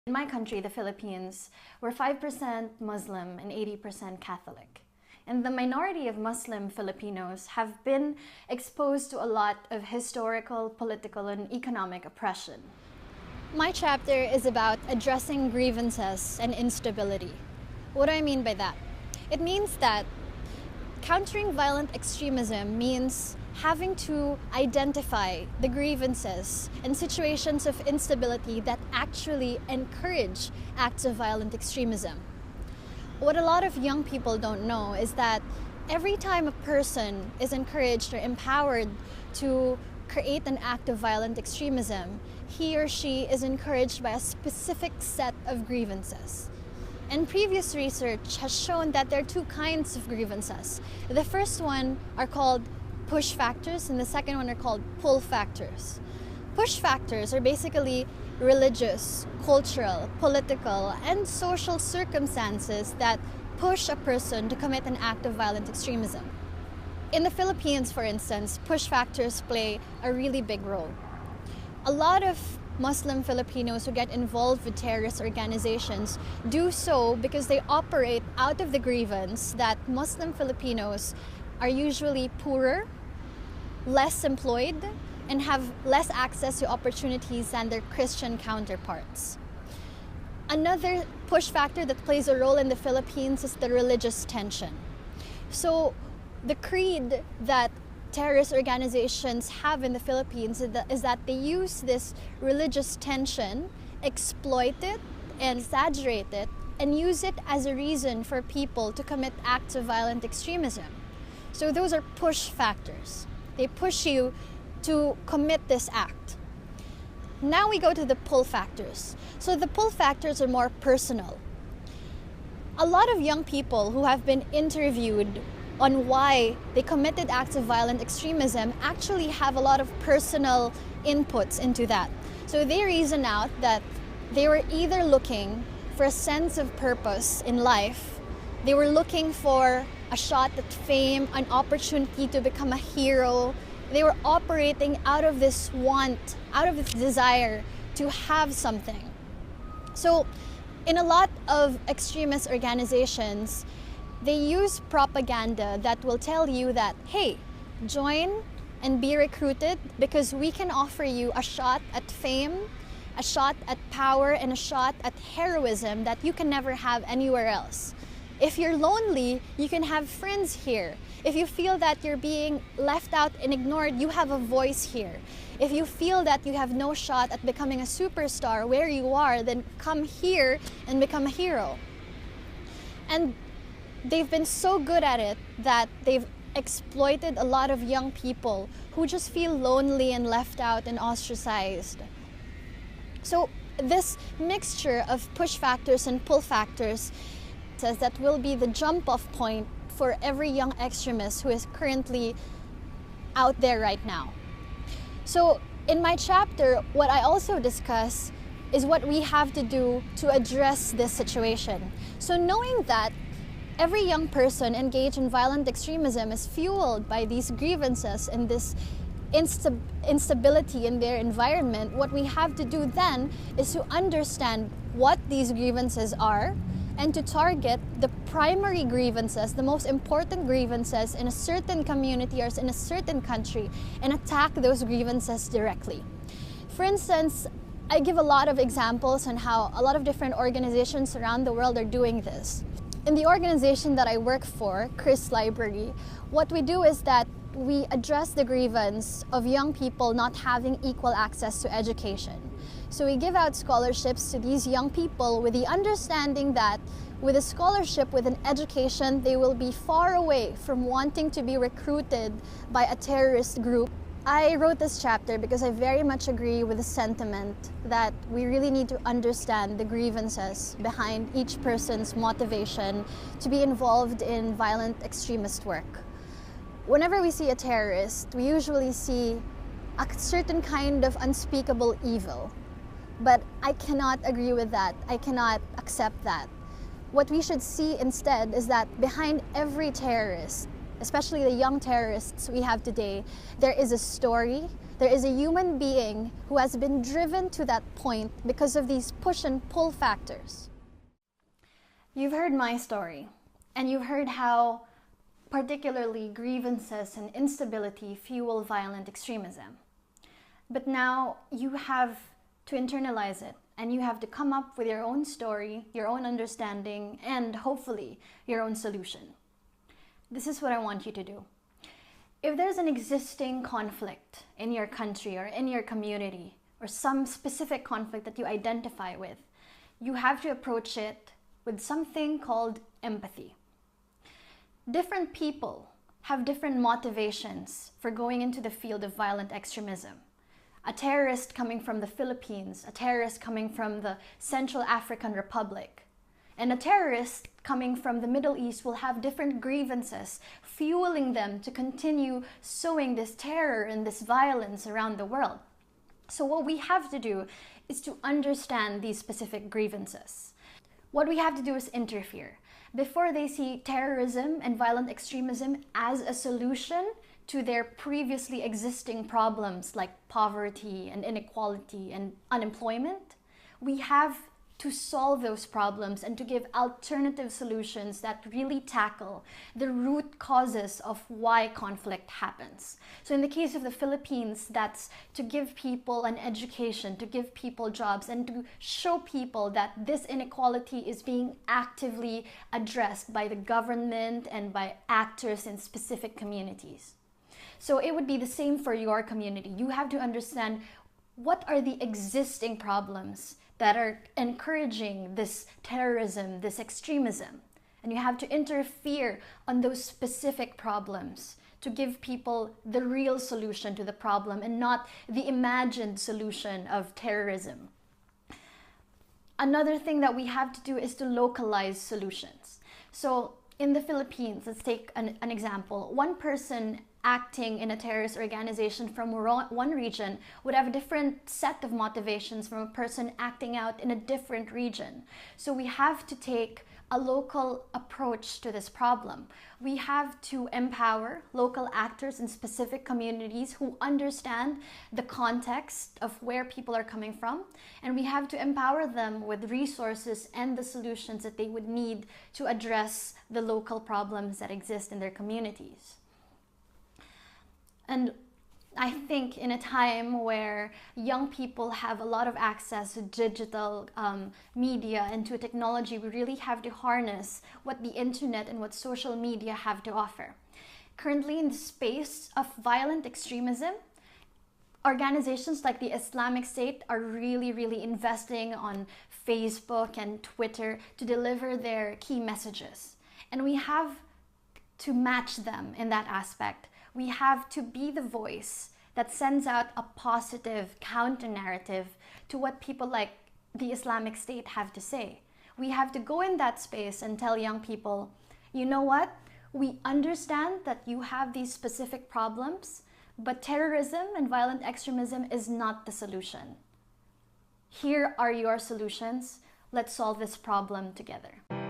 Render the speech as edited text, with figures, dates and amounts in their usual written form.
In my country, the Philippines, we're 5% Muslim and 80% Catholic. And the minority of Muslim Filipinos have been exposed to a lot of historical, political, and economic oppression. My chapter is about addressing grievances and instability. What do I mean by that? It means that countering violent extremism means having to identify the grievances and situations of instability that actually encourage acts of violent extremism. What a lot of young people don't know is that every time a person is encouraged or empowered to create an act of violent extremism, he or she is encouraged by a specific set of grievances. And previous research has shown that there are two kinds of grievances. The first one are called push factors, and the second one are called pull factors. Push factors are basically religious, cultural, political, and social circumstances that push a person to commit an act of violent extremism. In the Philippines, for instance, push factors play a really big role. A lot of Muslim Filipinos who get involved with terrorist organizations do so because they operate out of the grievance that Muslim Filipinos are usually poorer, less employed, and have less access to opportunities than their Christian counterparts. Another push factor that plays a role in the Philippines is the religious tension. So the creed that terrorist organizations have in the Philippines is that they use this religious tension, exploit it, and exaggerate it, and use it as a reason for people to commit acts of violent extremism. So those are push factors. They push you to commit this act. Now we go to the pull factors. So the pull factors are more personal. A lot of young people who have been interviewed on why they committed acts of violent extremism actually have a lot of personal inputs into that. So they reason out that they were either looking for a sense of purpose in life, they were looking for a shot at fame, an opportunity to become a hero. They were operating out of this want, out of this desire to have something. So in a lot of extremist organizations, they use propaganda that will tell you that, hey, join and be recruited because we can offer you a shot at fame, a shot at power, and a shot at heroism that you can never have anywhere else. If you're lonely, you can have friends here. If you feel that you're being left out and ignored, you have a voice here. If you feel that you have no shot at becoming a superstar where you are, then come here and become a hero. And they've been so good at it that they've exploited a lot of young people who just feel lonely and left out and ostracized. So this mixture of push factors and pull factors says that will be the jump-off point for every young extremist who is currently out there right now. So in my chapter, what I also discuss is what we have to do to address this situation. So knowing that every young person engaged in violent extremism is fueled by these grievances and this instability in their environment, what we have to do then is to understand what these grievances are and to target the primary grievances, the most important grievances in a certain community or in a certain country, and attack those grievances directly. For instance, I give a lot of examples on how a lot of different organizations around the world are doing this. In the organization that I work for, KRIS Library, what we do is that we address the grievance of young people not having equal access to education. So we give out scholarships to these young people with the understanding that with a scholarship, with an education, they will be far away from wanting to be recruited by a terrorist group. I wrote this chapter because I very much agree with the sentiment that we really need to understand the grievances behind each person's motivation to be involved in violent extremist work. Whenever we see a terrorist, we usually see a certain kind of unspeakable evil. But I cannot agree with that. I cannot accept that. What we should see instead is that behind every terrorist, especially the young terrorists we have today, there is a story, there is a human being who has been driven to that point because of these push and pull factors. You've heard my story, and you've heard how particularly grievances and instability fuel violent extremism. But now you have to internalize it, and you have to come up with your own story, your own understanding, and hopefully your own solution. This is what I want you to do. If there's an existing conflict in your country or in your community, or some specific conflict that you identify with, you have to approach it with something called empathy. Different people have different motivations for going into the field of violent extremism. A terrorist coming from the Philippines, a terrorist coming from the Central African Republic, and a terrorist coming from the Middle East will have different grievances, fueling them to continue sowing this terror and this violence around the world. So what we have to do is to understand these specific grievances. What we have to do is interfere. Before they see terrorism and violent extremism as a solution to their previously existing problems like poverty and inequality and unemployment, we have to solve those problems and to give alternative solutions that really tackle the root causes of why conflict happens. So in the case of the Philippines, that's to give people an education, to give people jobs, and to show people that this inequality is being actively addressed by the government and by actors in specific communities. So it would be the same for your community. You have to understand what are the existing problems that are encouraging this terrorism, this extremism. And you have to interfere on those specific problems to give people the real solution to the problem and not the imagined solution of terrorism. Another thing that we have to do is to localize solutions. So in the Philippines, let's take an example. One person acting in a terrorist organization from one region would have a different set of motivations from a person acting out in a different region. So we have to take a local approach to this problem. We have to empower local actors in specific communities who understand the context of where people are coming from, and we have to empower them with resources and the solutions that they would need to address the local problems that exist in their communities. And I think in a time where young people have a lot of access to digital media and to technology, we really have to harness what the internet and what social media have to offer. Currently, in the space of violent extremism, organizations like the Islamic State are really investing on Facebook and Twitter to deliver their key messages. And we have to match them in that aspect. We have to be the voice that sends out a positive counter-narrative to what people like the Islamic State have to say. We have to go in that space and tell young people, you know what? We understand that you have these specific problems, but terrorism and violent extremism is not the solution. Here are your solutions. Let's solve this problem together.